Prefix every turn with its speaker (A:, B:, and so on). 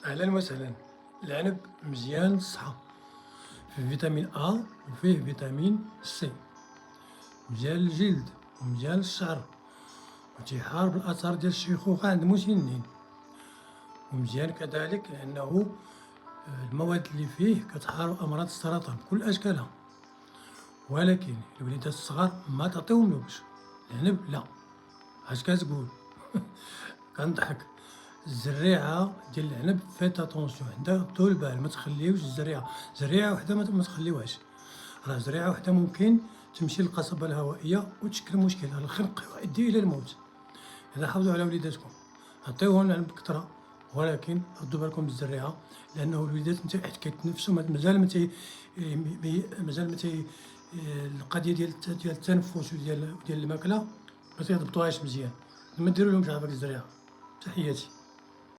A: أهلا وسهلا. العنب مزيان للصحة، فيه فيتامين أ وفيه فيتامين سي، مزيان للجلد ومزيان للشعر، وتيحارب الآثار ديال الشيخوخة عند المسنين، ومزيان كذلك لأنه المواد اللي فيه كتحارب أمراض السرطان بكل أشكالها. ولكن الوليدات الصغار ما تعطيهملوش العنب، لا. اش كتقول؟ كنضحك. الزريعه ديال العنب فيت اتونسيون، عندها طول بال، ما تخليوش زريعه وحده ما تخليوهاش. راه زريعه وحده ممكن تمشي للقصبه الهوائيه وتشكل مشكل، الخنق يؤدي الى الموت. اذا حافظوا على وليداتكم عطيوهم العنب بكثره، ولكن ردوا بالكم بالزريعه، لانه الوليدات نتا حيت كيتنفسوا مازال ما تي القضيه ديال التنفس وديال الماكله ما تيضبطوهاش مزيان. ما ديروا لهمش هكاك الزريعه. تحياتي.